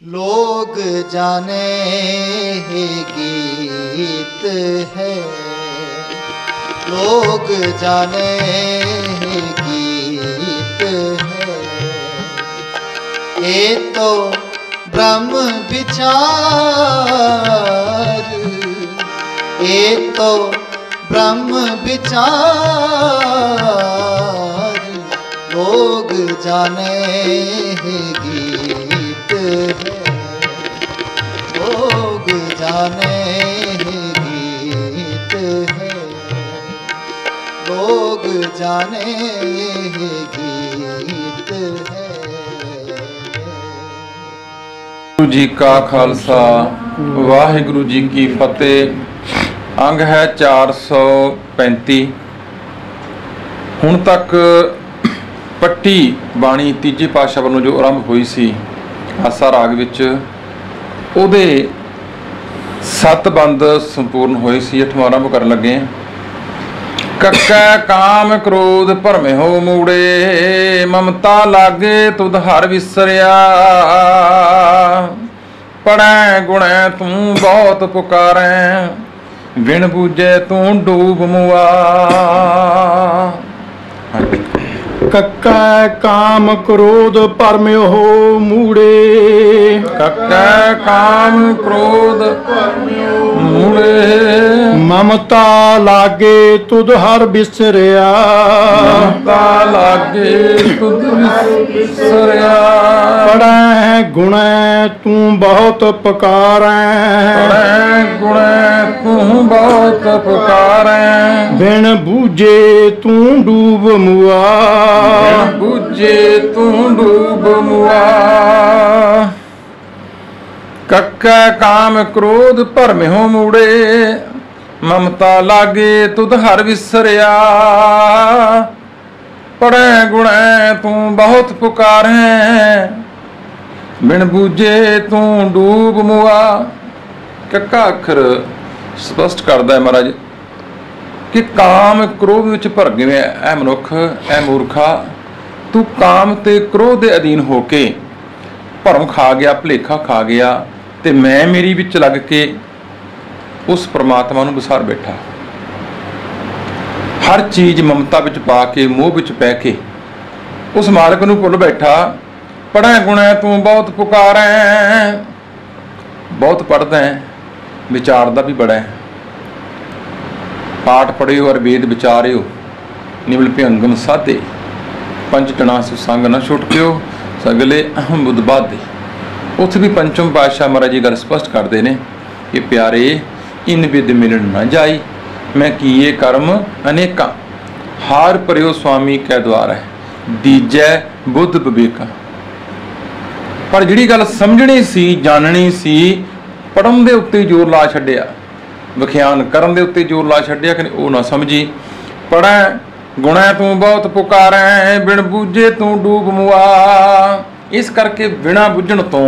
लोग जाने ही गीत है, लोग जाने ही गीत है। ये तो ब्रह्म विचार, ये तो ब्रह्म विचार। लोग जाने ही गीत है, लोग जाने ही गीत है, लोग जाने ही गीत है। गुरु जी का खालसा वाहिगुरु जी की फतेह। अंग है 435। ਹੁਣ तक पट्टी बाणी तीजे पातशाह ਵੱਲੋਂ जो आरंभ हुई सी आसा राग विच ਉਹਦੇ 7 ਬੰਦ संपूर्ण होए सी। 8वां आरंभ कर लगे। कक्का काम क्रोध भरमे हो मूड़े, ममता लागे तुद हर विसरिया। पढ़ै गुणै तू बहुत पुकारै, बिन बूझे तू डूब मुआ। कक्का काम क्रोध भरमे हो मूड़े, कक्का काम क्रोध मूड़े। ममता लागे तुद हर बिसरिया, ममता लागे तुद विसरिया। पढ़ै गुणै तू बहुत पुकारै, पढ़ै गुणै तू बहुत पुकारै। बिन बूझे तू डूब मुआ, बूझे तू डूब मुआ। कक्का काम क्रोध भरमे हो मूड़े, ममता लागे तुद हर विसरिया। पढ़ै गुणै तू बहुत पुकारै, बिन बूझे तू डूब मुआ। कक्का अखर स्पष्ट करदा है महाराज कि काम क्रोध विच भर गए ऐ मनुख, ऐ मूर्खा। तू काम ते क्रोध दे अधीन होके भरम खा गया, भुलेखा खा गया ते मैं मेरी विच लग के उस परमात्मा नूं विसार बैठा। हर चीज ममता विच पा के, मोह विच पै के उस मालक नूं भुल बैठा। पढ़ै गुणै तू बहुत पुकारै। बहुत पढ़दा है, विचारदा भी बड़ा है। पाठ पढ़ियो और वेद विचारियो, निवल भयंगम साधे। पंच जना सुसंग न छुटकियो, सगले अहम बुध बाधे। उत्थे भी पंचम पातशाह महाराज जी गल स्पष्ट करते हैं कि प्यारे इन विद मिलन न जाई, मैं किए कर्म अनेका। हार परियो स्वामी कै द्वार है, दीजै बुद्ध विवेका। पर जिहड़ी गल समझनी सी, जाननी सी, पढ़न दे उत्ते जोर ला छड्डिया, विख्यान करन दे उत्ते जोर ला छड्डिया कि वो ना समझी। पढ़ै गुणै तू बहुत पुकारै, बिन बूझे तू डूब मुआ। इस करके बिना बुझण तो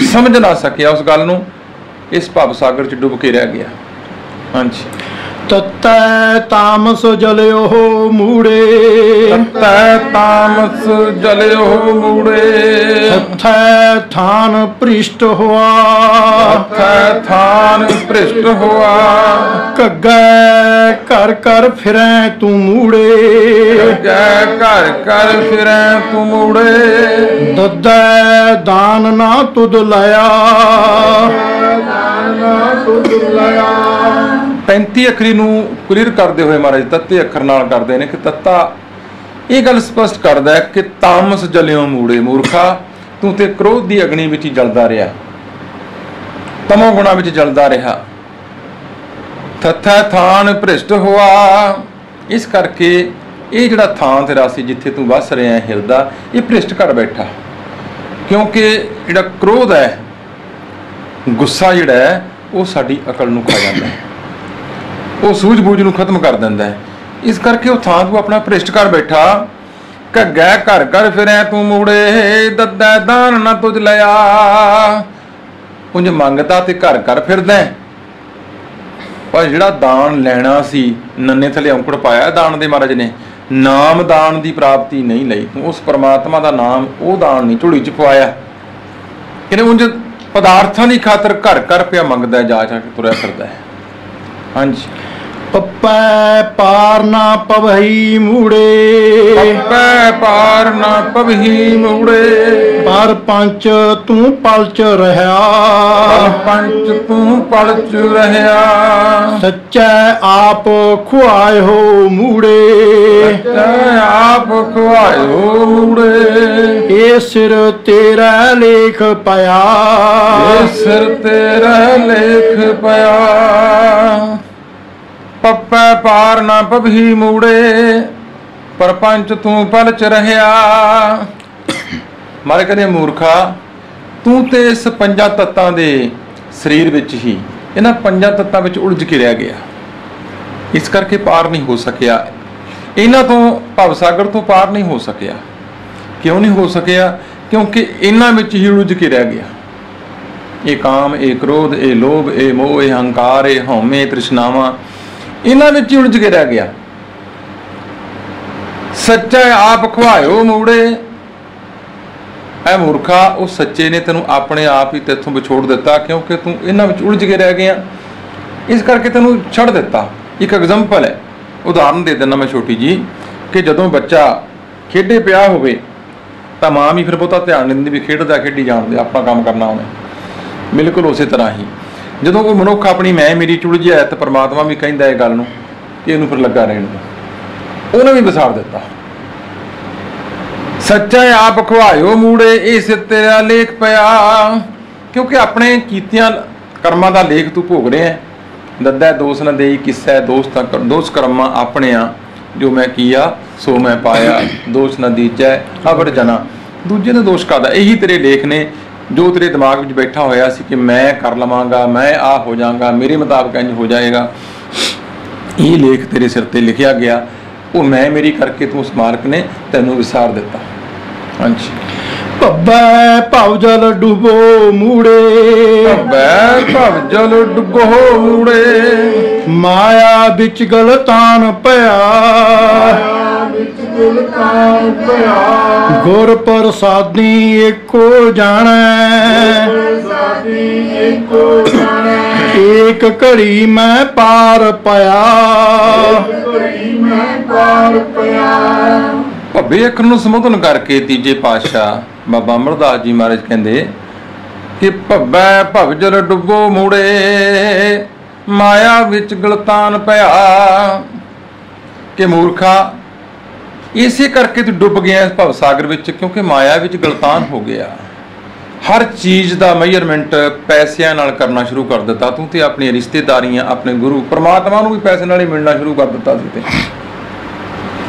समझ ना सकिया उस गल नूं, इस भव सागर च डुब के रह गया। हाँ जी। तत्तै तामस जलियो हो मूड़े, तत्तै तामस जलियो हो मूड़े। हथै थान पृष्ठ हुआ, हथै थान पृष्ठ हुआ। कग्गै कर कर फिरै तू मूड़े, कग्गै कर कर फिरै तू मूड़े। दद्दै दान ना तुद लया, 35 अखरी नूं क्लीयर करते हुए महाराज तत्ते अखर नाल करते हैं कि तत्ता ये गल स्पष्ट करता है कि तामस जलियों मूड़े, मूर्खा तू ते क्रोध की अग्नि विच ही जलदा रहा, तमो गुणा विच जलदा रहा। थथै थान भ्रिष्ट हुआ। इस करके ये जिहड़ा थान तेरा सी जिथे तू वस रहा है हिलदा, ये भ्रिष्ट कर बैठा। क्योंकि जिहड़ा क्रोध है, गुस्सा जिहड़ा है, वो साडी अकल नूं खा जांदा है, वो सूझबूझ नूं खत्म कर दिंदा है। इस करके वो थां तू अपना भ्रिष्ट कर बैठा। घग्गै घर घर फिरै तू मूड़े, दद्दै दान ना तुझ लिया। उंज मंगदा ते घर घर फिरदा, पर जिहड़ा दान लैना सी नन्ने थले औंकड़ पाया दान दे महाराज ने। नाम दान की प्राप्ति नहीं लई, उस परमात्मा का नाम वो दान नहीं झोली च पवाया। कि उंज ਪਦਾਰਥਾਂ ਦੀ ਖਾਤਰ ਘਰ ਘਰ ਪਿਆ ਮੰਗਦਾ ਜਾ ਜਾ ਕੇ ਤੁਰਿਆ ਫਿਰਦਾ ਹੈ। ਹਾਂਜੀ। ਪੱਪੈ ਪਾਰ ਨਾ ਪਵਈ ਮੂੜੇ, ਪੱਪੈ ਪਾਰ ਨਾ ਪਵਹੀ ਮੂੜੇ, ਪਰ ਪੰਚ ਤੂੰ ਪਲਚ ਰਹਾ, ਪੰਚ ਤੂੰ ਪਲਚ ਰਹਿਆ, ਸੱਚੈ ਆਪ ਖੁਆਏ ਹੋ ਮੂੜੇ, ਸੱਚੈ ਆਪ ਖੁਆਇਓ ਮੂੜੇ, ਇਹ ਸਿਰ ਤੇਰਾ ਲੇਖ ਪਿਆ, ਇਹ ਸਿਰ ਤੇਰਾ ਲੇਖ ਪਿਆ। ਪੱਪੈ ਪਾਰ ਨਾ ਪਵਹੀ ਮੂੜੇ, ਪਰ ਪੰਚ ਤੂੰ ਪਲਚ ਰਹਿਆ। ਮਾਰੇ ਕਹਿੰਦੇ ਮੂਰਖਾ, ਤੂੰ ਤੇ ਇਸ ਪੰਜਾਂ ਤੱਤਾਂ ਦੇ ਸਰੀਰ ਵਿੱਚ ਹੀ, ਇਹਨਾਂ ਪੰਜਾਂ ਤੱਤਾਂ ਵਿੱਚ ਉਲਝ ਕੇ ਰਹਿ ਗਿਆ, ਇਸ ਕਰਕੇ ਪਾਰ ਨਹੀਂ ਹੋ ਸਕਿਆ। ਇਹਨਾਂ ਤੋਂ ਭਵਸਾਗਰ ਤੋਂ ਪਾਰ ਨਹੀਂ ਹੋ ਸਕਿਆ। ਕਿਉਂ ਨਹੀਂ ਹੋ ਸਕਿਆ? ਕਿਉਂਕਿ ਇਹਨਾਂ ਵਿੱਚ ਹੀ ਉਲਝ ਕੇ ਰਹਿ ਗਿਆ। ਇਹ ਕਾਮ, ਇਹ ਕ੍ਰੋਧ, ਇਹ ਲੋਭ, ਇਹ ਮੋਹ, ਇਹ ਹੰਕਾਰ, ਇਹ ਹਉਮੈ, ਤ੍ਰਿਸ਼ਨਾਵਾਂ, ਇਹਨਾਂ ਵਿੱਚ ਹੀ ਉਲਝ ਕੇ ਰਹਿ ਗਿਆ। ਸੱਚਾ ਆਪ ਖਵਾਇਓ ਮੂੜੇ, ਐ ਮੂਰਖਾ, ਉਹ ਸੱਚੇ ਨੇ ਤੈਨੂੰ ਆਪਣੇ ਆਪ ਹੀ ਤੇਥੋਂ ਵਿਛੋੜ ਦਿੱਤਾ, ਕਿਉਂਕਿ ਤੂੰ ਇਹਨਾਂ ਵਿੱਚ ਉਲਝ ਕੇ ਰਹਿ ਗਿਆ, ਇਸ ਕਰਕੇ ਤੈਨੂੰ ਛੱਡ ਦਿੱਤਾ। ਇੱਕ ਐਗਜ਼ਾਮਪਲ ਹੈ, ਉਦਾਹਰਨ ਦੇ ਦਿੰਦਾ ਮੈਂ ਛੋਟੀ ਜੀ, ਕਿ ਜਦੋਂ ਬੱਚਾ ਖੇਡੇ ਪਿਆ ਹੋਵੇ ਤਾਂ ਮਾਂ ਵੀ ਫਿਰ ਬਹੁਤਾ ਧਿਆਨ ਦਿੰਦੀ ਵੀ ਖੇਡਦਾ ਖੇਡੀ ਜਾਣਦੇ, ਆਪਣਾ ਕੰਮ ਕਰਨਾ ਉਹਨੇ। ਬਿਲਕੁਲ ਉਸੇ ਤਰ੍ਹਾਂ ਹੀ ਜਦੋਂ ਕੋਈ ਮਨੁੱਖ ਆਪਣੀ ਮੈਂ ਮੇਰੀ ਚ ਉਲਝਿਆ ਤਾਂ ਪਰਮਾਤਮਾ ਵੀ ਕਹਿੰਦਾ ਇਹ ਗੱਲ ਨੂੰ ਕਿ ਇਹਨੂੰ ਫਿਰ ਲੱਗਾ ਰਹਿਣ ਦਾ, ਉਹਨੇ ਵੀ ਵਿਸਾਰ ਦਿੱਤਾ। ਸੱਚਾ ਆਪ ਖਵਾਇਓ ਮੂੜੇ, ਇਹ ਸਿਰ ਤੇਰਾ ਲੇਖ ਪਿਆ, ਕਿਉਂਕਿ ਆਪਣੇ ਕੀਤਿਆਂ ਕਰਮਾਂ ਦਾ ਲੇਖ ਤੂੰ ਭੋਗ ਰਿਹਾ। ਦੱਦਾ ਦੋਸ ਨਾ ਦੇਈ ਕਿਸੈ, ਦੋਸ ਕਰਮਾਂ ਆਪਣਿਆਂ, ਜੋ ਮੈਂ ਕੀਆ ਸੋ ਮੈਂ ਪਾਇਆ, ਦੋਸ਼ ਨਾ ਦੀਜੈ ਅਵਰ ਜਨਾ। ਦੂਜੇ ਦੇ ਦੋਸ਼ ਕਾਦਾ? ਇਹੀ ਤੇਰੇ ਲੇਖ ਨੇ ਜੋ ਤੇਰੇ ਦਿਮਾਗ ਵਿੱਚ ਬੈਠਾ ਹੋਇਆ ਸੀ ਕਿ ਮੈਂ ਕਰ ਲਵਾਂਗਾ, ਮੈਂ ਆ ਹੋ ਜਾਵਾਂਗਾ, ਮੇਰੇ ਮੁਤਾਬਕ ਇੰਝ ਹੋ ਜਾਏਗਾ। ਇਹ ਲੇਖ ਤੇਰੇ ਸਿਰ ਤੇ ਲਿਖਿਆ ਗਿਆ, ਉਹ ਮੈਂ ਮੇਰੀ ਕਰਕੇ ਤੂੰ ਉਸ ਮਾਲਕ ਨੇ ਤੈਨੂੰ ਵਿਸਾਰ ਦਿੱਤਾ। ਹਾਂਜੀ। ਭੱਬੈ ਭਵ ਜਲ ਡੁਬੋ ਮੂੜੇ, ਭੱਬੈ ਭਵ ਜਲ ਡੁਬੋ ਮੂੜੇ, ਮਾਇਆ ਵਿੱਚ ਗਲਤਾਨ ਪਿਆ, ਗੁਰ ਪ੍ਰਸਾਦੀ ਏਕੋ ਜਾਣੈ, ਏਕ ਘੜੀ ਮੈਂ ਪਾਰ ਪਿਆ, ਭੱਬੇ ਅੱਖਰ ਨੂੰ ਸੰਬੋਧਨ ਕਰਕੇ ਤੀਜੇ ਪਾਤਸ਼ਾਹ ਬਾਬਾ ਅਮਰਦਾਸ ਜੀ ਮਹਾਰਾਜ ਕਹਿੰਦੇ ਕਿ ਭੱਬੈ ਭਵ ਜਲ ਡੁੱਬੋ ਮੂੜੇ, ਮਾਇਆ ਵਿੱਚ ਗਲਤਾਨ ਪਿਆ। ਕਿ ਮੂਰਖਾ, ਇਸੇ ਕਰਕੇ ਤੂੰ ਡੁੱਬ ਗਿਆ ਇਸ ਭਵ ਸਾਗਰ ਵਿੱਚ, ਕਿਉਂਕਿ ਮਾਇਆ ਵਿੱਚ ਗਲਤਾਨ ਹੋ ਗਿਆ। ਹਰ ਚੀਜ਼ ਦਾ ਮੈਜ਼ਰਮੈਂਟ ਪੈਸਿਆਂ ਨਾਲ ਕਰਨਾ ਸ਼ੁਰੂ ਕਰ ਦਿੱਤਾ ਤੂੰ, ਤੇ ਆਪਣੀਆਂ ਰਿਸ਼ਤੇਦਾਰੀਆਂ, ਆਪਣੇ ਗੁਰੂ ਪਰਮਾਤਮਾ ਨੂੰ ਵੀ ਪੈਸੇ ਨਾਲ ਹੀ ਮਿਲਣਾ ਸ਼ੁਰੂ ਕਰ ਦਿੱਤਾ ਸੀ। ਤੇ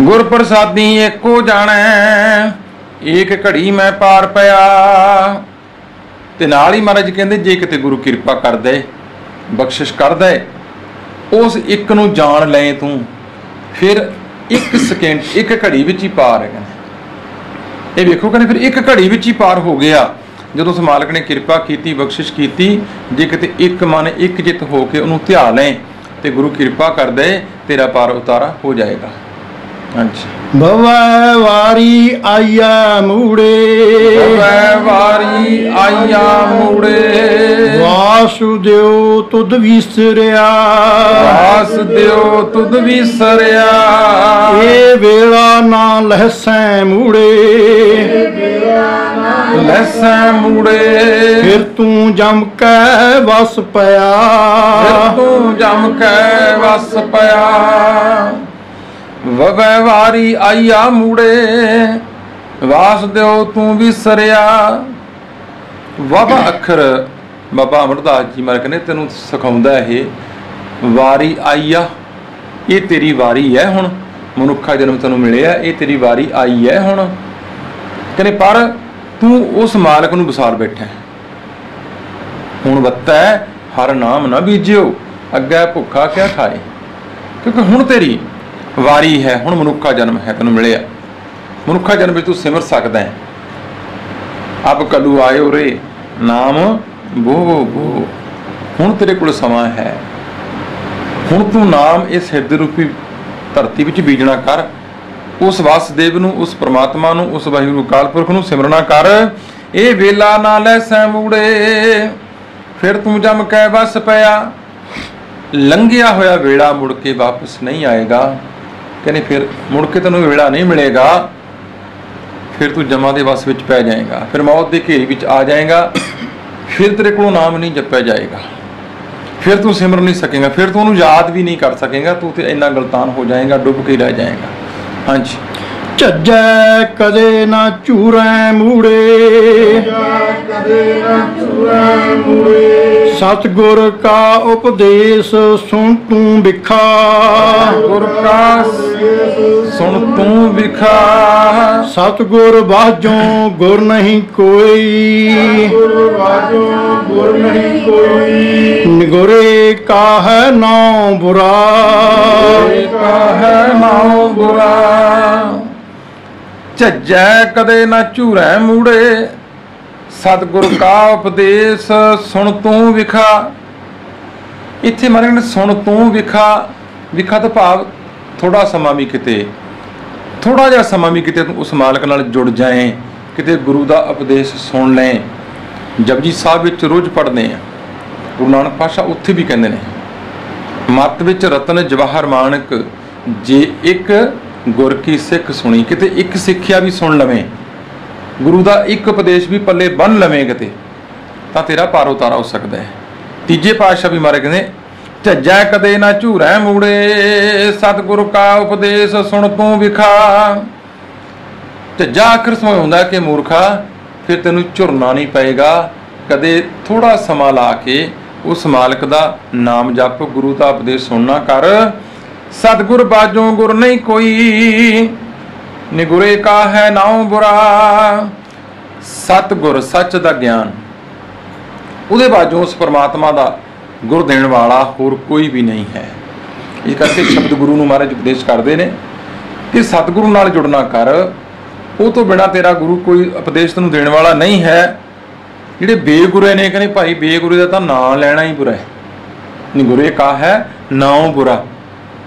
ਗੁਰ ਪ੍ਰਸਾਦੀ ਏਕੋ ਜਾਣੈ, ਏਕ ਘੜੀ ਮੈਂ ਪਾਰ ਪਿਆ। ਤੇ ਨਾਲ ਹੀ ਮਹਾਰਾਜ ਕਹਿੰਦੇ ਜੇ ਕਿਤੇ ਗੁਰੂ ਕਿਰਪਾ ਕਰਦਾ, ਬਖਸ਼ਿਸ਼ ਕਰਦਾ, ਉਸ ਇੱਕ ਨੂੰ ਜਾਣ ਲਏ ਤੂੰ, ਫਿਰ ਇੱਕ ਸਕਿੰਟ, ਇੱਕ ਘੜੀ ਵਿੱਚ ਹੀ ਪਾਰ ਹੈ। ਇਹ ਵੇਖੋ ਕਹਿੰਦੇ ਫਿਰ ਇੱਕ ਘੜੀ ਵਿੱਚ ਹੀ ਪਾਰ ਹੋ ਗਿਆ ਜਦੋਂ ਉਸ ਮਾਲਕ ਨੇ ਕਿਰਪਾ ਕੀਤੀ, ਬਖਸ਼ਿਸ਼ ਕੀਤੀ। ਜੇ ਕਿਤੇ ਇੱਕ ਮਨ ਇੱਕ ਚਿੱਤ ਹੋ ਕੇ ਉਹਨੂੰ ਧਿਆ ਲੈ ਤੇ ਗੁਰੂ ਕਿਰਪਾ ਕਰਦਾ, ਤੇਰਾ ਪਾਰ ਉਤਾਰਾ ਹੋ ਜਾਏਗਾ। ਹਾਂਜੀ। ਭਵੈ ਵਾਰੀ ਆਇਆ ਮੂੜੇ, ਭਵੈ ਵਾਰੀ ਆਇਆ ਮੂੜੇ, ਵਾਸੁਦੇਵ ਤੁਧ ਵਿਸਰਿਆ, ਵਾਸੁਦੇਵ ਤੁਧ ਵਿਸਰਿਆ। ਇਹ ਵੇਲਾ ਨਾ ਲਹਸੈ ਮੂੜੇ, ਲਹਸੈ ਮੂੜੇ, ਫਿਰ ਤੂੰ ਜਮ ਕੈ ਵਸ ਪਿਆ, ਫਿਰ ਤੂੰ ਜਮ ਕੈ ਵਸ ਪਿਆ। ਵਵੈ ਵਾਰੀ ਆਇਆ ਮੂੜੇ, ਵਾਸੁਦੇਵ ਤੂੰ ਵਿਸਰਿਆ। ਵਾਵਾ ਅੱਖਰ ਬਾਬਾ ਅਮਰਦਾਸ ਜੀ ਮਹਾਰਾਜ ਕਹਿੰਦੇ ਤੈਨੂੰ ਸਿਖਾਉਂਦਾ ਇਹ ਵਾਰੀ ਆਈਆ, ਇਹ ਤੇਰੀ ਵਾਰੀ ਹੈ ਹੁਣ, ਮਨੁੱਖਾ ਜਨਮ ਤੈਨੂੰ ਮਿਲਿਆ, ਇਹ ਤੇਰੀ ਵਾਰੀ ਆਈ ਹੈ ਹੁਣ। ਕਹਿੰਦੇ ਪਰ ਤੂੰ ਉਸ ਮਾਲਕ ਨੂੰ ਵਿਸਾਰ ਬੈਠਾ, ਹੁਣ ਵੱਤਾ ਹਰ ਨਾਮ ਨਾ ਬੀਜਿਓ, ਅੱਗੇ ਭੁੱਖਾ ਕਿਆ ਖਾਏ। ਕਿਉਂਕਿ ਹੁਣ ਤੇਰੀ ਵਾਰੀ ਹੈ, ਹੁਣ ਮਨੁੱਖਾ ਜਨਮ ਹੈ ਤੈਨੂੰ ਮਿਲਿਆ, ਮਨੁੱਖਾ ਜਨਮ ਵਿੱਚ ਤੂੰ ਸਿਮਰ ਸਕਦਾ ਹੈ। ਅਬ ਕਲੂ ਆਇਓ ਰੇ ਨਾਮ ਬੋ ਬੋ, ਹੁਣ ਤੇਰੇ ਕੋਲ ਸਮਾਂ ਹੈ, ਹੁਣ ਤੂੰ ਨਾਮ ਇਸ ਹਿਰਦੇ ਰੂਪੀ ਧਰਤੀ ਵਿੱਚ ਬੀਜਣਾ ਕਰ। ਉਸ ਵਾਸੁਦੇਵ ਨੂੰ, ਉਸ ਪ੍ਰਮਾਤਮਾ ਨੂੰ, ਉਸ ਵਾਹਿਗੁਰੂ ਅਕਾਲ ਪੁਰਖ ਨੂੰ ਸਿਮਰਨਾ ਕਰ। ਇਹ ਵੇਲਾ ਨਾ ਲੈ ਸੈ ਮੂੜੇ, फिर तू जम कै बस पया, लंघिया होया वेड़ा मुड़ के वापस नहीं आएगा। कहने फिर मुड़ के तेनों वेड़ा नहीं मिलेगा, फिर तू जमा दे बस विच पै जाएगा, फिर मौत के घेरी विच आ जाएगा, फिर तेरे को नाम नहीं जपया जाएगा, फिर तू सिमर नहीं सकेगा, फिर तू उन्होंने याद भी नहीं कर सकेगा, तू तो इन्ना गलतान हो जाएगा, डुब के रह जाएगा। हाँ जी। ਝੱਜੈ ਕਦੇ ਨਾ ਝੂਰੈ ਮੂੜੇ, ਸਤਿਗੁਰ ਕਾ ਉਪਦੇਸ਼ ਸੁਣ ਤੂੰ ਵਿਖਾ, गुर का सुन तू विखा, ਸਤਿਗੁਰ ਬਾਝੋਂ ਗੁਰ ਨਹੀਂ ਕੋਈ, ਨਿਗੁਰੇ ਕਾ ਹੈ ਨਾਉ ਬੁਰਾ, का है नाउ बुरा। ਝੱਜੈ ਕਦੇ ਨਾ ਝੂਰੈ ਮੂੜੇ, ਸਤਿਗੁਰ ਕਾ ਉਪਦੇਸ਼ ਸੁਣ ਤੂੰ ਵਿਖਾ। ਇੱਥੇ ਮਾਰੇ ਨੇ ਸੁਣ ਤੂੰ ਵਿਖਾ, ਵਿਖਾ ਤਾਂ ਭਾਵ ਥੋੜਾ ਸਮਾਂ ਵੀ ਕਿਤੇ, ਥੋੜਾ ਜਿਹਾ ਸਮਾਂ ਵੀ ਕਿਤੇ ਤੂੰ ਉਸ ਮਾਲਕ ਨਾਲ ਜੁੜ ਜਾਏ, ਕਿਤੇ ਗੁਰੂ ਦਾ ਉਪਦੇਸ਼ ਸੁਣ ਲੈ। ਜਪਜੀ ਸਾਹਿਬ ਵਿੱਚ ਰੋਜ਼ ਪੜ੍ਹਦੇ ਆ, ਗੁਰੂ ਨਾਨਕ ਪਾਤਸ਼ਾਹ ਉੱਥੇ ਵੀ ਕਹਿੰਦੇ ਨੇ, ਮੱਤ ਵਿੱਚ ਰਤਨ ਜਵਾਹਰ ਮਾਨਕ, ਜੇ ਇੱਕ ਗੁਰ ਕੀ ਸਿੱਖ ਸੁਣੀ। ਕਿਤੇ ਇੱਕ ਸਿੱਖਿਆ ਵੀ ਸੁਣ ਲਵੇਂ, ਗੁਰੂ ਦਾ ਇੱਕ ਉਪਦੇਸ਼ ਵੀ ਪੱਲੇ ਬੰਨ ਲਵੇਂ ਕਿਤੇ, ਤਾਂ ਤੇਰਾ ਪਾਰ ਉਤਾਰਾ ਹੋ ਸਕਦਾ ਹੈ। ਤੀਜੇ ਪਾਤਸ਼ਾਹ ਵੀ ਮਾਰੇ ਕਹਿੰਦੇ, ਝੱਜੈ ਕਦੇ ਨਾ ਝੂਰੈ ਮੂੜੇ, ਸਤਿਗੁਰ ਕਾ ਉਪਦੇਸ਼ ਸੁਣ ਤੂੰ ਵਿਖਾ। ਝੱਜਾ ਆਖਰ ਸਮਝ ਹੁੰਦਾ ਕਿ ਮੂਰਖਾ ਫਿਰ ਤੈਨੂੰ ਝੁਰਨਾ ਨਹੀਂ ਪਏਗਾ, ਕਦੇ ਥੋੜਾ ਸਮਾਂ ਲਾ ਕੇ ਉਸ ਮਾਲਕ ਦਾ ਨਾਮ ਜਪ, ਗੁਰੂ ਦਾ ਉਪਦੇਸ਼ ਸੁਣਨਾ ਕਰ। ਸਤਿਗੁਰ ਬਾਝੋਂ ਗੁਰ ਨਹੀਂ ਕੋਈ, ਨਿਗੁਰੇ ਕਾ ਹੈ ਨਾਉ ਬੁਰਾ। ਸਤਿਗੁਰ ਸੱਚ ਦਾ ਗਿਆਨ, ਉਹਦੇ ਬਾਝੋਂ ਉਸ ਪਰਮਾਤਮਾ ਦਾ ਗੁਰ ਦੇਣ ਵਾਲਾ ਹੋਰ ਕੋਈ ਵੀ ਨਹੀਂ ਹੈ। ਇਸ ਕਰਕੇ ਸ਼ਬਦ ਗੁਰੂ ਨੂੰ ਮਹਾਰਾਜ ਉਪਦੇਸ਼ ਕਰਦੇ ਨੇ ਕਿ ਸਤਿਗੁਰੂ ਨਾਲ ਜੁੜਨਾ ਕਰ, ਉਹ ਤੋਂ ਬਿਨਾਂ ਤੇਰਾ ਗੁਰੂ ਕੋਈ ਉਪਦੇਸ਼ ਤੈਨੂੰ ਦੇਣ ਵਾਲਾ ਨਹੀਂ ਹੈ। ਜਿਹੜੇ ਬੇਗੁਰੇ ਨੇ ਕਹਿੰਦੇ ਭਾਈ ਬੇਗੁਰੇ ਦਾ ਤਾਂ ਨਾਂ ਲੈਣਾ ਹੀ ਬੁਰਾ ਹੈ, ਨਿਗੁਰੇ ਕਾ ਹੈ ਨਾਉ ਬੁਰਾ।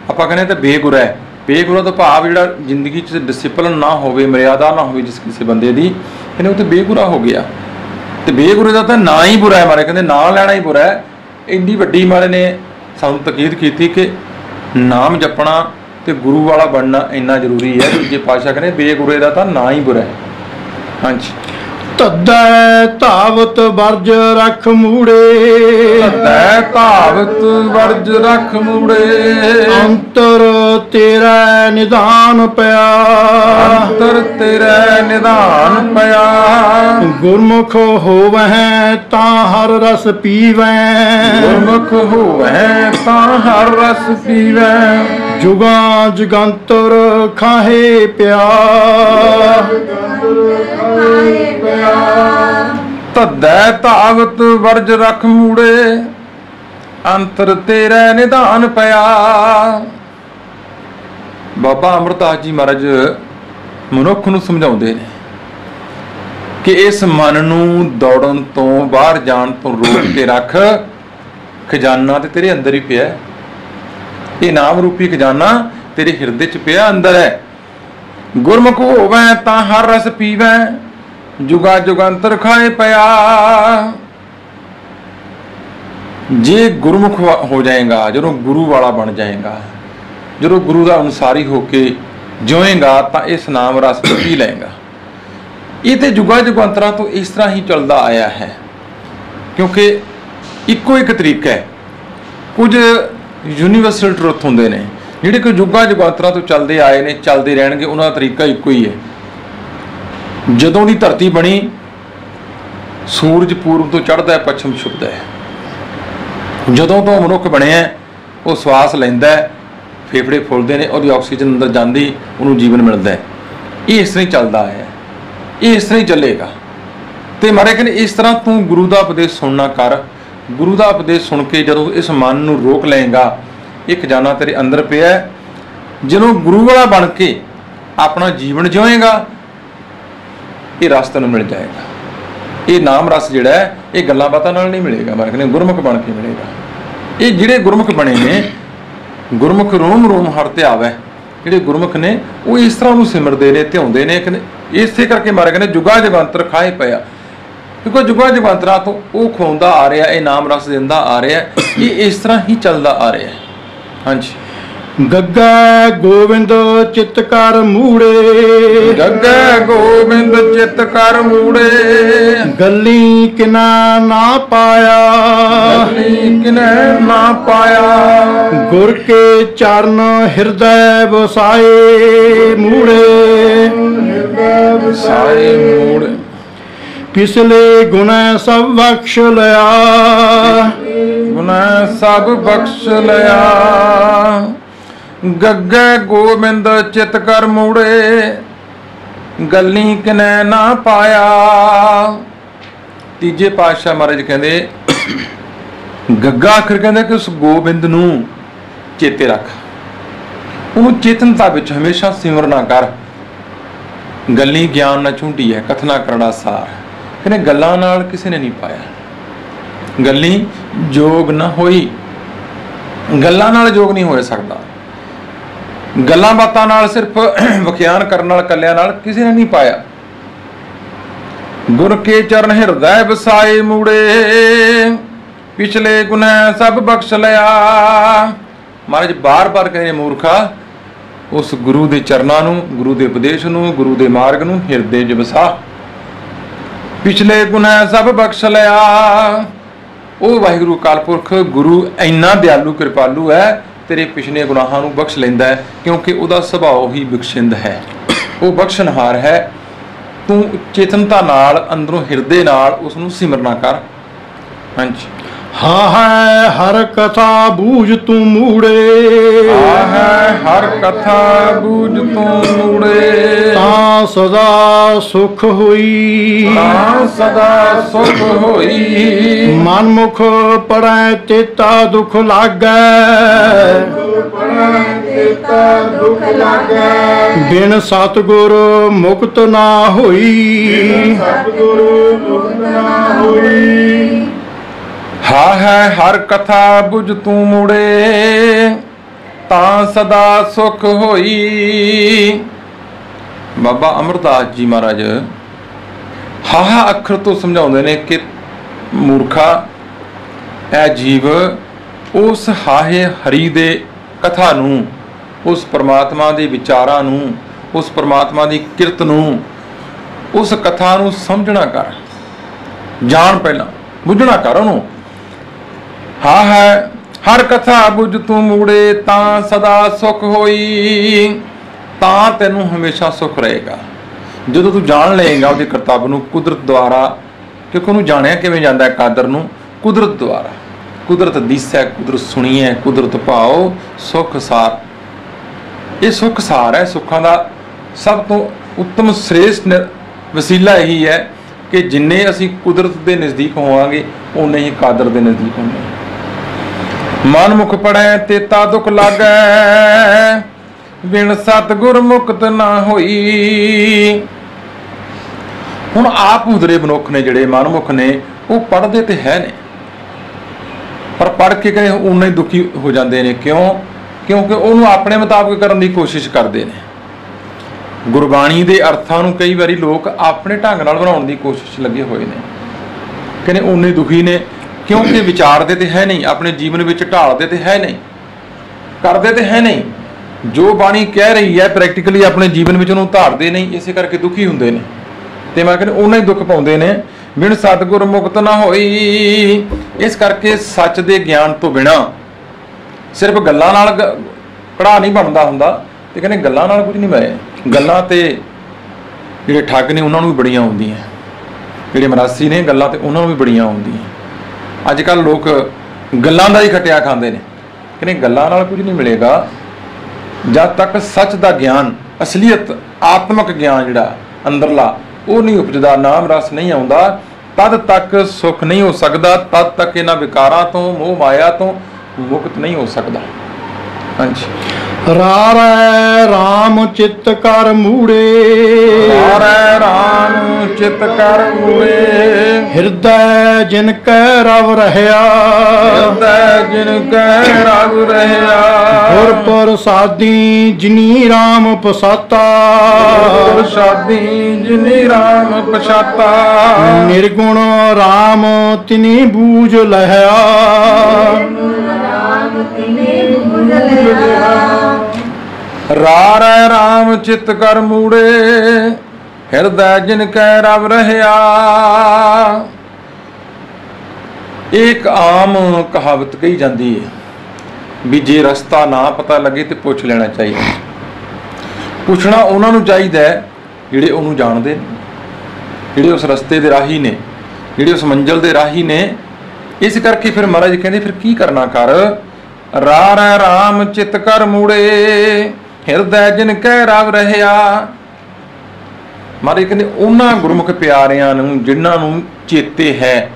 ਆਪਾਂ ਕਹਿੰਦੇ ਤਾਂ ਬੇਗੁਰਾ ਹੈ, ਬੇਗੁਰਾ ਤੋਂ ਭਾਵ ਜਿਹੜਾ ਜ਼ਿੰਦਗੀ 'ਚ ਡਿਸਿਪਲਿਨ ਨਾ ਹੋਵੇ, ਮਰਿਆਦਾ ਨਾ ਹੋਵੇ ਜਿਸ ਕਿਸੇ ਬੰਦੇ ਦੀ, ਕਹਿੰਦੇ ਉਹ ਤੇ ਬੇਗੁਰਾ ਹੋ ਗਿਆ। ਤੇ ਬੇਗੁਰੇ ਦਾ ਤਾਂ ਨਾਂ ਹੀ ਬੁਰਾ ਹੈ, ਮਾਰੇ ਕਹਿੰਦੇ ਨਾਂ ਲੈਣਾ ਹੀ ਬੁਰਾ ਹੈ। ਇੰਨੀ ਵੱਡੀ ਮਾਰੇ ਨੇ ਸਾਨੂੰ ਤਕੀਦ ਕੀਤੀ ਕਿ ਨਾਮ ਜਪਣਾ ਤੇ ਗੁਰੂ ਵਾਲਾ ਬਣਨਾ ਇੰਨਾ ਜ਼ਰੂਰੀ ਹੈ। ਦੂਜੇ ਪਾਤਸ਼ਾਹ ਕਹਿੰਦੇ ਬੇਗੁਰੇ ਦਾ ਤਾਂ ਨਾਂ ਹੀ ਬੁਰਾ ਹੈ। ਹਾਂਜੀ। ਧੱਦੈ ਧਾਵਤ ਵਰਜ ਰਖ ਮੂੜੇ, ਧੱਦੈ ਧਾਵਤ ਵਰਜ ਰਖ ਮੂੜੇ, ਅੰਤਰ ਤੇਰਾ ਨਿਧਾਨ ਪਿਆ, ਅੰਤਰ ਤੇਰਾ ਨਿਧਾਨ ਪਿਆ। ਗੁਰਮੁਖ ਹੋਵਹਿ ਤਾਂ ਹਰ ਰਸ ਪੀਵੈ, ਗੁਰਮੁਖ ਹੋਵੈ ਤਾਂ ਹਰ ਰਸ ਪੀਵੈ। ਜੁਗਾਂ ਜੁਗੰਤਰ ਖਾਹੇ ਪਿਆ, ਧੱਦੈ ਧਾਵਤ ਵਰਜ ਰਖ ਮੂੜੇ, ਅੰਤਰ ਤੇਰਾ ਨਿਧਾਨ ਪਿਆ। ਬਾਬਾ ਅਮਰਦਾਸ ਜੀ ਮਹਾਰਾਜ ਮਨੁੱਖ ਨੂੰ ਸਮਝਾਉਂਦੇ ਨੇ ਕਿ ਇਸ ਮਨ ਨੂੰ ਦੌੜਨ ਤੋਂ, ਬਾਹਰ ਜਾਣ ਤੋਂ ਰੋਕ ਕੇ ਰੱਖ। ਖਜ਼ਾਨਾ ਤੇ ਤੇਰੇ ਅੰਦਰ ਹੀ ਪਿਆ, ਇਹ ਨਾਮ ਰੂਪੀ ਖਜ਼ਾਨਾ ਤੇਰੇ ਹਿਰਦੇ 'ਚ ਪਿਆ, ਅੰਦਰ ਹੈ। ਗੁਰਮੁਖ ਹੋਵੈ ਤਾਂ ਹਰ ਰਸ ਪੀਵੈ, ਜੁਗਾ ਜੁਗੰਤਰ ਖਾਏ ਪਿਆ। ਜੇ ਗੁਰਮੁਖ ਹੋ ਜਾਏਗਾ, ਜਦੋਂ ਗੁਰੂ ਵਾਲਾ ਬਣ ਜਾਏਗਾ, ਜਦੋਂ ਗੁਰੂ ਦਾ ਅਨੁਸਾਰੀ ਹੋ ਕੇ ਜਿਉਏਗਾ, ਤਾਂ ਇਸ ਨਾਮ ਰਸ ਪੀ ਲਏਗਾ। ਇਹ ਤੇ ਜੁਗਾ ਜੁਗੰਤਰਾਂ ਤੋਂ ਇਸ ਤਰ੍ਹਾਂ ਹੀ ਚੱਲਦਾ ਆਇਆ ਹੈ, ਕਿਉਂਕਿ ਇੱਕੋ ਇੱਕ ਤਰੀਕਾ ਹੈ। ਕੁਝ ਯੂਨੀਵਰਸਲ ਟਰੁੱਥ ਹੁੰਦੇ ਨੇ ਜਿਹੜੇ ਕਿ ਜੁਗਾ ਜੁਗੰਤਰਾਂ ਤੋਂ ਚੱਲਦੇ ਆਏ ਨੇ, ਚੱਲਦੇ ਰਹਿਣਗੇ, ਉਹਨਾਂ ਦਾ ਤਰੀਕਾ ਇੱਕੋ ਹੀ ਹੈ। ਜਦੋਂ ਦੀ ਧਰਤੀ ਬਣੀ, ਸੂਰਜ ਪੂਰਬ ਤੋਂ ਚੜ੍ਹਦਾ ਹੈ, ਪੱਛਮ ਛੁਪਦਾ ਹੈ। ਜਦੋਂ ਤੋਂ ਮਨੁੱਖ ਬਣਿਆ, ਉਹ ਸਵਾਸ ਲੈਂਦਾ ਹੈ, ਫੇਫੜੇ ਫੁੱਲਦੇ ਨੇ, ਉਹਦੀ ਆਕਸੀਜਨ ਅੰਦਰ ਜਾਂਦੀ, ਉਹਨੂੰ ਜੀਵਨ ਮਿਲਦਾ ਹੈ। ਇਹ ਇਸ ਤਰ੍ਹਾਂ ਹੀ ਚੱਲਦਾ ਆਇਆ, ਇਹ ਇਸ ਤਰ੍ਹਾਂ ਹੀ ਚੱਲੇਗਾ। ਤੇ ਮਾਰੇ ਕਹਿੰਦੇ ਇਸ ਤਰ੍ਹਾਂ ਤੂੰ ਗੁਰੂ ਦਾ ਉਪਦੇਸ਼ ਸੁਣਨਾ ਕਰ। ਗੁਰੂ ਦਾ ਉਪਦੇਸ਼ ਸੁਣ ਕੇ ਜਦੋਂ ਇਸ ਮਨ ਨੂੰ ਰੋਕ ਲਏਗਾ, ਇਹ ਖਜ਼ਾਨਾ ਤੇਰੇ ਅੰਦਰ ਪਿਆ। ਜਦੋਂ ਗੁਰੂ ਵਾਲਾ ਬਣ ਕੇ ਆਪਣਾ ਜੀਵਨ ਜਿਉਏਗਾ, ਇਹ ਰਸ ਤੈਨੂੰ ਮਿਲ ਜਾਏਗਾ। ਇਹ ਨਾਮ ਰਸ ਜਿਹੜਾ ਹੈ, ਇਹ ਗੱਲਾਂ ਬਾਤਾਂ ਨਾਲ ਨਹੀਂ ਮਿਲੇਗਾ, ਮਾਰੇ ਕਹਿੰਦੇ ਗੁਰਮੁਖ ਬਣ ਕੇ ਮਿਲੇਗਾ। ਇਹ ਜਿਹੜੇ ਗੁਰਮੁਖ ਬਣੇ ਨੇ, ਗੁਰਮੁਖ ਰੋਮ ਰੋਮ ਹਰ ਧਿਆਵੈ, ਜਿਹੜੇ ਗੁਰਮੁਖ ਨੇ ਉਹ ਇਸ ਤਰ੍ਹਾਂ ਉਹਨੂੰ ਸਿਮਰਦੇ ਨੇ, ਧਿਆਉਂਦੇ ਨੇ। ਇਸੇ ਕਰਕੇ ਮਾਰੇ ਕਹਿੰਦੇ ਜੁਗਾ ਜੁਗੰਤਰ ਖਾਏ ਪਿਆ। ਕਿਉਂਕਿ ਜੁਗਾਂ ਜੁਗਾਂਤਰਾਂ ਤੋਂ ਉਹ ਖਵਾਉਂਦਾ ਆ ਰਿਹਾ, ਇਹ ਨਾਮ ਰਸ ਦਿੰਦਾ ਆ ਰਿਹਾ, ਇਹ ਇਸ ਤਰ੍ਹਾਂ ਹੀ ਚੱਲਦਾ ਆ ਰਿਹਾ। ਹਾਂਜੀ। ਗੱਗਾ ਗੋਬਿੰਦ ਚਿਤ ਕਰ ਮੂੜੇ, ਗੱਗਾ ਗੋਬਿੰਦ ਚਿਤ ਕਰ ਮੂੜੇ, ਗੱਲੀ ਕਿਨਾ ਨਾ ਪਾਇਆ, ਗੱਲੀ ਕਿਨੈ ਨਾ ਪਾਇਆ, ਗੁਰ ਕੇ ਚਰਨ ਹਿਰਦੈ ਵਸਾਏ ਮੂੜੇ, ਹਿਰਦੈ ਵਸਾਏ ਮੂੜੇ, ਪਿਛਲੇ ਗੁਣੈ ਸਭ ਬਖਸ਼ ਲਿਆ, ਗੁਨਾਹ ਸਭ ਬਖਸ਼ ਲਿਆ। ਗੱਗੇ ਗੋਬਿੰਦ ਚਿਤ ਕਰ ਮੂੜੇ, ਗੱਲੀ ਕਿਨੈ ਨਾ ਪਾਇਆ। ਤੀਜੇ ਪਾਤਸ਼ਾਹ ਮਹਾਰਾਜ ਕਹਿੰਦੇ ਗੱਗਾ ਆਖਰ ਕਹਿੰਦੇ ਕਿ ਉਸ ਗੋਬਿੰਦ ਨੂੰ ਚੇਤੇ ਰੱਖ, ਉਹਨੂੰ ਚੇਤਨਤਾ ਵਿੱਚ ਹਮੇਸ਼ਾ ਸਿਮਰਨਾ ਕਰ। ਗੱਲੀ ਗਿਆਨ ਨਾ ਝੂੰਡੀ ਹੈ, ਕਥਨਾ ਕਰਨਾ ਸਾਰ। ਕਹਿੰਦੇ ਗੱਲਾਂ ਨਾਲ ਕਿਸੇ ਨੇ ਨਹੀਂ ਪਾਇਆ, ਗੱਲੀ ਜੋਗ ਨਾ ਹੋਈ, ਗੱਲਾਂ ਨਾਲ ਜੋਗ ਨਹੀਂ ਹੋ ਸਕਦਾ। ਗੱਲਾਂ ਬਾਤਾਂ ਨਾਲ ਸਿਰਫ ਵਿਖਿਆਨ ਕਰਨ ਨਾਲ ਕੱਲਿਆਂ ਨਾਲ ਕਿਸੇ ਨੇ ਨਹੀਂ ਪਾਇਆ। ਗੁਰ ਕੇ ਚਰਨ ਹਿਰਦੈ ਵਸਾਏ ਮੂੜੇ, ਪਿਛਲੇ ਗੁਨਾਹ ਸਭ ਬਖਸ਼ ਲਿਆ। ਮਹਾਰਾਜ ਬਾਰ-ਬਾਰ ਕਹਿੰਦੇ ਮੂਰਖਾ, ਉਸ ਗੁਰੂ ਦੇ ਚਰਨਾਂ ਨੂੰ, ਗੁਰੂ ਦੇ ਉਪਦੇਸ਼ ਨੂੰ, ਗੁਰੂ ਦੇ ਮਾਰਗ ਨੂੰ ਹਿਰਦੇ 'ਚ ਵਸਾ। ਪਿਛਲੇ ਗੁਨਾਹ ਸਭ ਬਖਸ਼ ਲਿਆ। ਉਹ ਵਾਹਿਗੁਰੂ ਅਕਾਲ ਪੁਰਖ ਗੁਰੂ ਇੰਨਾ ਦਿਆਲੂ ਕਿਰਪਾਲੂ ਹੈ, ਤੇਰੇ ਪਿਛਲੇ ਗੁਨਾਹਾਂ ਨੂੰ ਬਖਸ਼ ਲੈਂਦਾ ਹੈ, ਕਿਉਂਕਿ ਉਹਦਾ ਸੁਭਾਅ ਹੀ ਬਖਸ਼ਿੰਦ ਹੈ, ਉਹ ਬਖਸ਼ਣਹਾਰ ਹੈ। ਤੂੰ ਚੇਤਨਤਾ ਨਾਲ, ਅੰਦਰੋਂ ਹਿਰਦੇ ਨਾਲ ਉਸ ਨੂੰ ਸਿਮਰਨਾ ਕਰ। ਹਾਂਜੀ। ਹਾਂ ਹੈ ਹਰ ਕਥਾ ਬੂਝ ਤੂੰ ਮੂੜੇ, ਹਾਂ ਹੈ ਹਰ ਕਥਾ ਬੂਝ ਤੂੰ ਮੂੜੇ, ਤਾਂ ਸਦਾ ਸੁਖ ਹੋਈ, ਤਾਂ ਸਦਾ ਸੁਖ ਹੋਈ। ਮਨ ਮੁਖ ਪੜੈ ਤੇਤਾ ਦੁਖ ਲਾਗੈ, ਬਿਨ ਸਤਿਗੁਰ ਮੁਕਤ ਨਾ ਹੋਈ, ਹਾ ਹੈ ਹਰ ਕਥਾ ਬੁਝ ਤੂੰ ਮੂੜੇ, ਤਾਂ ਸਦਾ ਸੁਖ ਹੋਈ। ਬਾਬਾ ਅਮਰਦਾਸ ਜੀ ਮਹਾਰਾਜ ਹਾ ਅੱਖਰ ਤੋਂ ਸਮਝਾਉਂਦੇ ਨੇ ਕਿ ਮੂਰਖਾ, ਇਹ ਜੀਵ ਉਸ ਹਾਹੇ ਹਰੀ ਦੇ ਕਥਾ ਨੂੰ, ਉਸ ਪਰਮਾਤਮਾ ਦੇ ਵਿਚਾਰਾਂ ਨੂੰ, ਉਸ ਪਰਮਾਤਮਾ ਦੀ ਕਿਰਤ ਨੂੰ, ਉਸ ਕਥਾ ਨੂੰ ਸਮਝਣਾ ਕਰ, ਜਾਣ ਪਹਿਲਾਂ ਬੁੱਝਣਾ ਕਰ ਉਹਨੂੰ। ਹਾਂ ਹੈ ਹਰ ਕਥਾ ਬੁਝ ਤੂੰ ਮੂੜੇ, ਤਾਂ ਸਦਾ ਸੁਖ ਹੋਈ। ਤਾਂ ਤੈਨੂੰ ਹਮੇਸ਼ਾ ਸੁਖ ਰਹੇਗਾ ਜਦੋਂ ਤੂੰ ਜਾਣ ਲਏਗਾ ਉਹਦੇ ਕਰਤੱਵ ਨੂੰ ਕੁਦਰਤ ਦੁਆਰਾ, ਕਿਉਂਕਿ ਉਹਨੂੰ ਜਾਣਿਆ ਕਿਵੇਂ ਜਾਂਦਾ ਹੈ ਕਾਦਰ ਨੂੰ? ਕੁਦਰਤ ਦੁਆਰਾ। ਕੁਦਰਤ ਦਿਸੈ, ਕੁਦਰਤ ਸੁਣੀਐ, ਕੁਦਰਤ ਭਾਉ, ਸੁਖ ਸਾਰ। ਇਹ ਸੁਖ ਸਾਰ ਹੈ। ਸੁੱਖਾਂ ਦਾ ਸਭ ਤੋਂ ਉੱਤਮ ਸ੍ਰੇਸ਼ਟ ਵਸੀਲਾ ਇਹੀ ਹੈ ਕਿ ਜਿੰਨੇ ਅਸੀਂ ਕੁਦਰਤ ਦੇ ਨਜ਼ਦੀਕ ਹੋਵਾਂਗੇ ਉਨੇ ਹੀ ਕਾਦਰ ਦੇ ਨਜ਼ਦੀਕ ਹੋਵਾਂਗੇ। ਮਨ ਮੁਖ ਪੜੈ ਤੇਤਾ ਦੁਖ ਲਾਗੈ, ਬਿਨ ਸਤਿਗੁਰ ਮੁਕਤ ਨਾ ਹੋਈ। ਹੁਣ ਆਪ ਹੁਦਰੇ ਮਨੁੱਖ ਨੇ ਜਿਹੜੇ ਮਨਮੁਖ ਨੇ, ਉਹ ਪੜ੍ਹਦੇ ਤੇ ਹੈ ਨੇ, ਪਰ ਪੜ੍ਹ ਕੇ ਕਹੇ ਉਨੇ ਹੀ ਦੁਖੀ ਹੋ ਜਾਂਦੇ ਨੇ। ਕਿਉਂ? ਕਿਉਂਕਿ ਉਹਨੂੰ ਆਪਣੇ ਮੁਤਾਬਕ ਕਰਨ ਦੀ ਕੋਸ਼ਿਸ਼ ਕਰਦੇ ਨੇ। ਗੁਰਬਾਣੀ ਦੇ ਅਰਥਾਂ ਨੂੰ ਕਈ ਵਾਰੀ ਲੋਕ ਆਪਣੇ ਢੰਗ ਨਾਲ ਬਣਾਉਣ ਦੀ ਕੋਸ਼ਿਸ਼ ਲੱਗੇ ਹੋਏ ਨੇ, ਕਹਿੰਦੇ ਉਨੇ ਦੁਖੀ ਨੇ, ਕਿਉਂਕਿ ਵਿਚਾਰਦੇ ਤੇ ਹੈ ਨਹੀਂ, ਆਪਣੇ ਜੀਵਨ ਵਿੱਚ ਢਾਲਦੇ ਤੇ ਹੈ ਨਹੀਂ, ਕਰਦੇ ਤੇ ਹੈ ਨਹੀਂ। ਜੋ ਬਾਣੀ ਕਹਿ ਰਹੀ ਹੈ ਪ੍ਰੈਕਟੀਕਲੀ ਆਪਣੇ ਜੀਵਨ ਵਿੱਚ ਉਹਨੂੰ ਧਾਰਦੇ ਨਹੀਂ, ਇਸੇ ਕਰਕੇ ਦੁਖੀ ਹੁੰਦੇ ਨੇ। ਤੇ ਮੈਂ ਕਹਿੰਦਾ ਉਹਨਾਂ ਹੀ ਦੁੱਖ ਪਾਉਂਦੇ ਨੇ। ਬਿਨ ਸਤਿਗੁਰ ਮੁਕਤ ਨਾ ਹੋਈ। ਇਸ ਕਰਕੇ ਸੱਚ ਦੇ ਗਿਆਨ ਤੋਂ ਬਿਨਾ ਸਿਰਫ ਗੱਲਾਂ ਨਾਲ ਕੜਾ ਨਹੀਂ ਬਣਦਾ ਹੁੰਦਾ। ਤੇ ਕਹਿੰਦੇ ਗੱਲਾਂ ਨਾਲ ਕੁਝ ਨਹੀਂ ਬਣਿਆ। ਗੱਲਾਂ ਤੇ ਜਿਹੜੇ ਠੱਗ ਨੇ ਉਹਨਾਂ ਨੂੰ ਵੀ ਬੜੀਆਂ ਆਉਂਦੀਆਂ, ਜਿਹੜੇ ਮਰਾਸੀ ਨੇ ਗੱਲਾਂ ਤੇ ਉਹਨਾਂ ਨੂੰ ਵੀ ਬੜੀਆਂ ਆਉਂਦੀਆਂ। ਅੱਜ ਕੱਲ੍ਹ ਲੋਕ ਗੱਲਾਂ ਦਾ ਹੀ ਖਟਿਆ ਖਾਂਦੇ ਨੇ। ਕਹਿੰਦੇ ਗੱਲਾਂ ਨਾਲ ਕੁਝ ਨਹੀਂ ਮਿਲੇਗਾ ਜਦ ਤੱਕ ਸੱਚ ਦਾ ਗਿਆਨ, ਅਸਲੀਅਤ, ਆਤਮਿਕ ਗਿਆਨ ਜਿਹੜਾ ਅੰਦਰਲਾ ਉਹ ਨਹੀਂ ਉਪਜਦਾ, ਨਾਮ ਰਸ ਨਹੀਂ ਆਉਂਦਾ, ਤਦ ਤੱਕ ਸੁੱਖ ਨਹੀਂ ਹੋ ਸਕਦਾ, ਤਦ ਤੱਕ ਇਹਨਾਂ ਵਿਕਾਰਾਂ ਤੋਂ, ਮੋਹ ਮਾਇਆ ਤੋਂ ਮੁਕਤ ਨਹੀਂ ਹੋ ਸਕਦਾ। ਹਾਂਜੀ। ਰਾਰੈ ਰਾਮ ਚਿੱਤ ਕਰ ਮੂੜੇ ਹਾਰੈ ਰਾਮ ਚਿਤ ਕਰ ਮੂੜੇ ਹਿਰਦੈ ਜਿਨ ਕੈ ਰਵ ਰਹਿਆ ਹਿਰਦੈ ਜਿਨ ਕੈ ਰਵ ਰਹਿਆ ਗੁਰ ਪ੍ਰਸਾਦੀ ਜਿਨੀ ਰਾਮ ਪਸਾਤਾ ਪ੍ਰਸਾਦੀ ਜਿਨੀ ਰਾਮ ਪਛਾਤਾ ਨਿਰਗੁਣ ਰਾਮ ਤਿਨੀ ਬੂਝ ਲਹਿਆ ਰਾਰੈ ਰਾਮ ਚਿਤ ਕਰ ਮੂੜੇ ਹਿਰਦੈ ਜਿਨ ਕੈ ਰਵ ਰਹਿਆ। ਇੱਕ ਆਮ ਕਹਾਵਤ ਕਹੀ ਜਾਂਦੀ ਹੈ ਵੀ ਜੇ ਰਸਤਾ ਨਾ ਪਤਾ ਲੱਗੇ ਤੇ ਪੁੱਛ ਲੈਣਾ ਚਾਹੀਦਾ। ਪੁੱਛਣਾ ਉਹਨਾਂ ਨੂੰ ਚਾਹੀਦਾ ਹੈ ਜਿਹੜੇ ਉਹਨੂੰ ਜਾਣਦੇ ਨੇ, ਜਿਹੜੇ ਉਸ ਰਸਤੇ ਦੇ ਰਾਹੀ ਨੇ, ਜਿਹੜੇ ਉਸ ਮੰਜ਼ਿਲ ਦੇ ਰਾਹੀ ਨੇ। ਇਸ ਕਰਕੇ ਫਿਰ ਮਹਾਰਾਜ ਕਹਿੰਦੇ ਫਿਰ ਕੀ ਕਰਨਾ ਕਰ, ਰਾਰੈ ਰਾਮ ਚਿਤ ਕਰ ਮੂੜੇ ਹਿਰਦੈ ਜਿਨ ਕੈ ਰਵ ਰਹਿਆ। ਮਹਾਰਾਜ ਕਹਿੰਦੇ ਉਹਨਾਂ ਗੁਰਮੁਖ ਪਿਆਰਿਆਂ ਨੂੰ ਜਿਨ੍ਹਾਂ ਨੂੰ ਚੇਤੇ ਹੈ,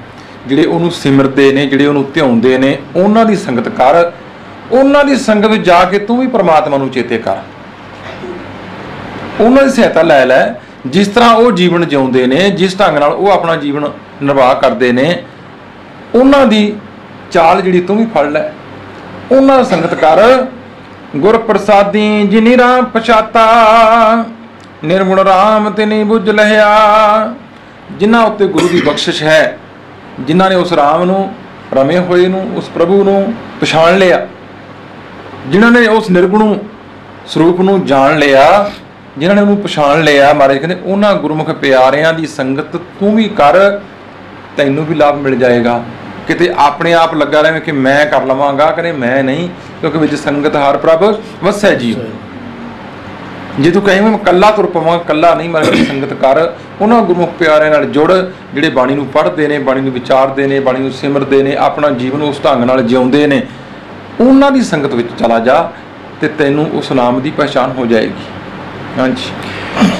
ਜਿਹੜੇ ਉਹਨੂੰ ਸਿਮਰਦੇ ਨੇ, ਜਿਹੜੇ ਉਹਨੂੰ ਧਿਆਉਂਦੇ ਨੇ, ਉਹਨਾਂ ਦੀ ਸੰਗਤ ਕਰ। ਉਹਨਾਂ ਦੀ ਸੰਗਤ ਵਿੱਚ ਜਾ ਕੇ ਤੂੰ ਵੀ ਪ੍ਰਮਾਤਮਾ ਨੂੰ ਚੇਤੇ ਕਰ, ਉਹਨਾਂ ਦੀ ਸਹਾਇਤਾ ਲੈ ਲੈ। ਜਿਸ ਤਰ੍ਹਾਂ ਉਹ ਜੀਵਨ ਜਿਉਂਦੇ ਨੇ, ਜਿਸ ਢੰਗ ਨਾਲ ਉਹ ਆਪਣਾ ਜੀਵਨ ਨਿਰਵਾਹ ਕਰਦੇ ਨੇ, ਉਹਨਾਂ ਦੀ ਚਾਲ ਜਿਹੜੀ ਤੂੰ ਵੀ ਫੜ ਲੈ, ਉਹਨਾਂ ਦੀ ਸੰਗਤ ਕਰ। ਗੁਰ ਪ੍ਰਸਾਦੀ ਜਿਨੀ ਰਾਮ ਪਛਾਤਾ ਨਿਰਗੁਣ ਰਾਮ ਤਿਨੀ ਬੁੱਝ ਲਹਿਆ। ਜਿਨ੍ਹਾਂ ਉੱਤੇ ਗੁਰੂ ਦੀ ਬਖਸ਼ਿਸ਼ ਹੈ, ਜਿਨ੍ਹਾਂ ਨੇ ਉਸ ਰਾਮ ਨੂੰ, ਰਮੇ ਹੋਏ ਨੂੰ, ਉਸ ਪ੍ਰਭੂ ਨੂੰ ਪਛਾਣ ਲਿਆ, ਜਿਨ੍ਹਾਂ ਨੇ ਉਸ ਨਿਰਗੁਣ ਸਰੂਪ ਨੂੰ ਜਾਣ ਲਿਆ, ਜਿਨ੍ਹਾਂ ਨੇ ਉਹਨੂੰ ਪਛਾਣ ਲਿਆ, ਮਹਾਰਾਜ ਕਹਿੰਦੇ ਉਹਨਾਂ ਗੁਰਮੁਖ ਪਿਆਰਿਆਂ ਦੀ ਸੰਗਤ ਤੂੰ ਵੀ ਕਰ, ਤੈਨੂੰ ਵੀ ਲਾਭ ਮਿਲ ਜਾਏਗਾ। ਕਿਤੇ ਆਪਣੇ ਆਪ ਲੱਗਾ ਰਹੇ ਕਿ ਮੈਂ ਕਰ ਲਵਾਂਗਾ, ਕਹਿੰਦੇ ਮੈਂ ਨਹੀਂ, ਕਿਉਂਕਿ ਵਿੱਚ ਸੰਗਤ ਹਰ ਪ੍ਰਭ ਵਸੈ ਜੀਉ। ਜੇ ਤੂੰ ਕਹੇਂ ਮੈਂ ਇਕੱਲਾ ਤੁਰ ਪਵਾਂ, ਇਕੱਲਾ ਨਹੀਂ, ਮਹਾਰਾਜ ਸੰਗਤ ਕਰ। ਉਹਨਾਂ ਗੁਰਮੁਖ ਪਿਆਰਿਆਂ ਨਾਲ ਜੁੜ, ਜਿਹੜੇ ਬਾਣੀ ਨੂੰ ਪੜ੍ਹਦੇ ਨੇ, ਬਾਣੀ ਨੂੰ ਵਿਚਾਰਦੇ ਨੇ, ਬਾਣੀ ਨੂੰ ਸਿਮਰਦੇ ਨੇ, ਆਪਣਾ ਜੀਵਨ ਉਸ ਢੰਗ ਨਾਲ ਜਿਉਂਦੇ ਨੇ, ਉਹਨਾਂ ਦੀ ਸੰਗਤ ਵਿੱਚ ਚਲਾ ਜਾ ਤੇ ਤੈਨੂੰ ਉਸ ਨਾਮ ਦੀ ਪਹਿਚਾਣ ਹੋ ਜਾਏਗੀ। ਹਾਂਜੀ।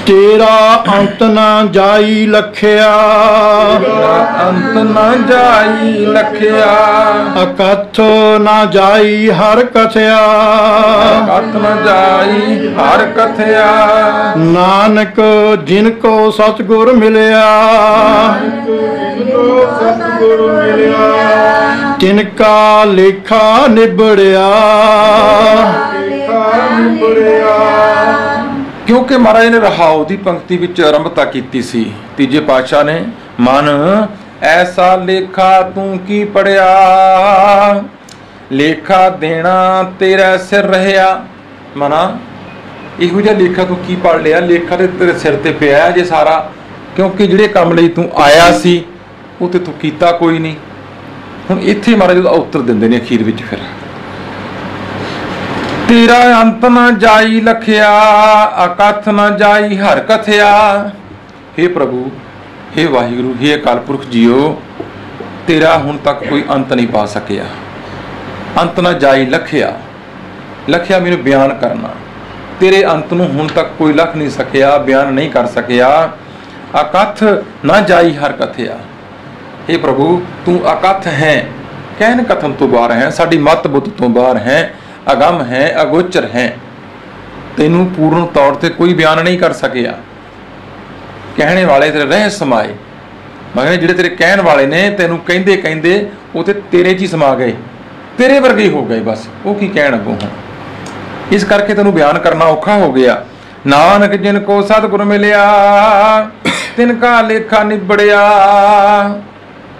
ਤੇਰਾ ਅੰਤ ਨਾ ਜਾਈ ਲਖਿਆ ਅੰਤ ਨਾ ਜਾਈ ਲਖਿਆ ਅਕਥ ਨਾ ਜਾਈ ਹਰ ਕਥਿਆ ਅਕਥ ਨਾ ਜਾਈ ਹਰ ਕਥਿਆ ਨਾਨਕ ਜਿਨ ਕੋ ਸਤਿਗੁਰ ਮਿਲਿਆ ਤਿਨ ਕਾ ਲੇਖਾ ਨਿਬੜਿਆ। ਕਿਉਂਕਿ ਮਹਾਰਾਜ ਨੇ ਰਹਾਉ ਦੀ ਪੰਕਤੀ ਵਿੱਚ ਆਰੰਭਤਾ ਕੀਤੀ ਸੀ। ਤੀਜੇ ਪਾਤਸ਼ਾਹ ਨੇ ਮਨ ਐਸਾ ਲੇਖਾ ਤੂੰ ਕੀ ਪੜਿਆ, ਲੇਖਾ ਦੇਣਾ ਤੇਰਾ ਸਿਰ ਰਹਿਆ। ਮਨਾ ਇਹੋ ਜਿਹਾ ਲੇਖਾ ਤੂੰ ਕੀ ਪੜ ਲਿਆ, ਲੇਖਾ ਤੇ ਤੇਰੇ ਸਿਰ ਤੇ ਪਿਆ ਜੇ ਸਾਰਾ, ਕਿਉਂਕਿ ਜਿਹੜੇ ਕੰਮ ਲਈ ਤੂੰ ਆਇਆ ਸੀ ਉਹ ਤੇ ਤੂੰ ਕੀਤਾ ਕੋਈ ਨਹੀਂ। ਹੁਣ ਇੱਥੇ ਮਹਾਰਾਜ ਦਾ ਉੱਤਰ ਦਿੰਦੇ ਨੇ ਅਖੀਰ ਵਿੱਚ, ਫਿਰ ਤੇਰਾ ਅੰਤ ਨਾ ਜਾਈ ਲਖਿਆ ਅਕਥ ਨਾ ਜਾਈ ਹਰ ਕਥਿਆ। हे ਪ੍ਰਭੂ, हे ਵਾਹਿਗੁਰੂ, हे ਅਕਾਲ ਪੁਰਖ ਜੀਓ, ਤੇਰਾ ਹੁਣ ਤੱਕ ਕੋਈ ਅੰਤ ਨਹੀਂ ਪਾ ਸਕਿਆ। ਅੰਤ ਨਾ ਜਾਈ ਲਖਿਆ, ਲਖਿਆ ਮੈਨੂੰ ਬਿਆਨ ਕਰਨਾ, ਤੇਰੇ ਅੰਤ ਨੂੰ ਹੁਣ ਤੱਕ ਕੋਈ ਲਖ ਨਹੀਂ ਸਕਿਆ, ਬਿਆਨ ਨਹੀਂ ਕਰ ਸਕਿਆ। ਅਕਥ ਨਾ ਜਾਈ ਹਰ ਕਥਿਆ। हे ਪ੍ਰਭੂ, ਤੂੰ ਅਕਥ ਹੈ, ਕਹਿਣ ਕਥਨ ਤੋਂ ਬਾਹਰ ਹੈ, ਸਾਡੀ ਮੱਤ ਬੁੱਧ ਤੋਂ ਬਾਹਰ ਹੈ, ਅਗਮ ਹੈ, ਅਗੋਚਰ ਹੈ, ਤੈਨੂੰ ਪੂਰਨ ਤੌਰ ਤੇ ਕੋਈ ਬਿਆਨ ਨਹੀਂ ਕਰ ਸਕਿਆ। ਕਹਿਣੇ ਵਾਲੇ ਤੇਰੇ ਰਹਿ ਸਮਾਏ, ਮਗਰ ਜਿਹੜੇ ਤੇਰੇ ਕਹਿਣ ਵਾਲੇ ਨੇ ਤੈਨੂੰ ਕਹਿੰਦੇ ਕਹਿੰਦੇ ਉਹ ਤੇ ਤੇਰੇ 'ਚ ਹੀ ਸਮਾ ਗਏ, ਤੇਰੇ ਵਰਗੇ ਹੀ ਹੋ ਗਏ, ਬਸ ਉਹ ਕੀ ਕਹਿਣ ਅੱਗੋਂ ਹੁਣ। ਇਸ ਕਰਕੇ ਤੈਨੂੰ ਬਿਆਨ ਕਰਨਾ ਔਖਾ ਹੋ ਗਿਆ। ਨਾਨਕ ਜਿਨ ਕੋ ਸਤਿਗੁਰ ਮਿਲਿਆ ਤਿਨ ਕਾ ਲੇਖਾ ਨਿਬੜਿਆ।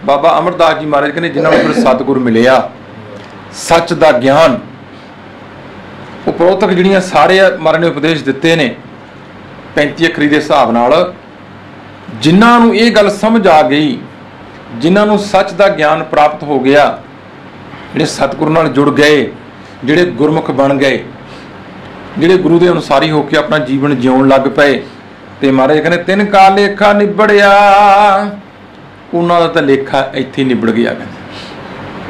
ਬਾਬਾ ਅਮਰਦਾਸ ਜੀ ਮਹਾਰਾਜ ਕਹਿੰਦੇ ਜਿਨ੍ਹਾਂ ਨੂੰ ਸਤਿਗੁਰ ਮਿਲਿਆ, ਸੱਚ ਦਾ ਗਿਆਨ, ਉਪਰੋਕਤ ਜਿਹੜੀਆਂ ਸਾਰੇ ਮਹਾਰਾਜ ਨੇ ਉਪਦੇਸ਼ ਦਿੱਤੇ ਨੇ 35 ਅੱਖਰੀ ਦੇ ਹਿਸਾਬ ਨਾਲ, ਜਿਨ੍ਹਾਂ ਨੂੰ ਇਹ ਗੱਲ ਸਮਝ ਆ ਗਈ, ਜਿਨ੍ਹਾਂ ਨੂੰ ਸੱਚ ਦਾ ਗਿਆਨ ਪ੍ਰਾਪਤ ਹੋ ਗਿਆ, ਜਿਹੜੇ ਸਤਿਗੁਰੂ ਨਾਲ ਜੁੜ ਗਏ, ਜਿਹੜੇ ਗੁਰਮੁਖ ਬਣ ਗਏ, ਜਿਹੜੇ ਗੁਰੂ ਦੇ ਅਨੁਸਾਰੀ ਹੋ ਕੇ ਆਪਣਾ ਜੀਵਨ ਜਿਉਣ ਲੱਗ ਪਏ, ਤੇ ਮਹਾਰਾਜ ਕਹਿੰਦੇ ਤਿਨ ਕਾ ਲੇਖਾ ਨਿਬੜਿਆ। ਉਹਨਾਂ ਦਾ ਤਾਂ ਲੇਖਾ ਇੱਥੇ ਹੀ ਨਿਬੜ ਗਿਆ।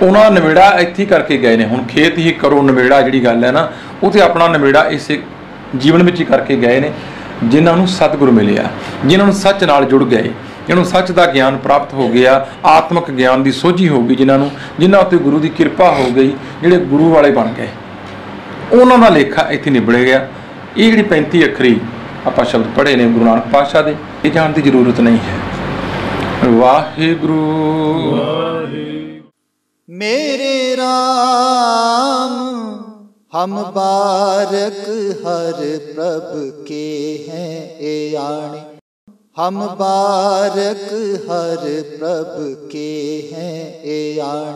ਉਹਨਾਂ ਦਾ ਨਿਬੇੜਾ ਇੱਥੇ ਹੀ ਕਰਕੇ ਗਏ ਨੇ। ਹੁਣ ਖੇਤ ਹੀ ਕਰੋ ਨਿਬੇੜਾ ਜਿਹੜੀ ਗੱਲ ਹੈ ਨਾ, ਉਹ ਤੇ ਆਪਣਾ ਨਿਬੇੜਾ ਇਸੇ ਜੀਵਨ ਵਿੱਚ ਹੀ ਕਰਕੇ ਗਏ ਨੇ। ਜਿਨ੍ਹਾਂ ਨੂੰ ਸਤਿਗੁਰ ਮਿਲਿਆ, ਜਿਨ੍ਹਾਂ ਨੂੰ ਸੱਚ ਨਾਲ ਜੁੜ ਗਏ, ਜਿਹਨਾਂ ਨੂੰ ਸੱਚ ਦਾ ਗਿਆਨ ਪ੍ਰਾਪਤ ਹੋ ਗਿਆ, ਆਤਮਿਕ ਗਿਆਨ ਦੀ ਸੋਝੀ ਹੋ ਗਈ, ਜਿਨ੍ਹਾਂ ਉੱਤੇ ਗੁਰੂ ਦੀ ਕਿਰਪਾ ਹੋ ਗਈ, ਜਿਹੜੇ ਗੁਰੂ ਵਾਲੇ ਬਣ ਗਏ, ਉਹਨਾਂ ਦਾ ਲੇਖਾ ਇੱਥੇ ਨਿਬੜ ਗਿਆ। ਇਹ ਜਿਹੜੀ 35 ਅੱਖਰੀ ਆਪਾਂ ਸ਼ਬਦ ਪੜ੍ਹੇ ਨੇ ਗੁਰੂ ਨਾਨਕ ਪਾਤਸ਼ਾਹ ਦੇ, ਇਹ ਜਾਣ ਦੀ ਜ਼ਰੂਰਤ ਨਹੀਂ ਹੈ। ਵਾਹਿਗੁਰੂ। मेरे राम हम बारक हर प्रभ के हैं ए आणे, हम बारक हर प्रभ के हैं ए आणे।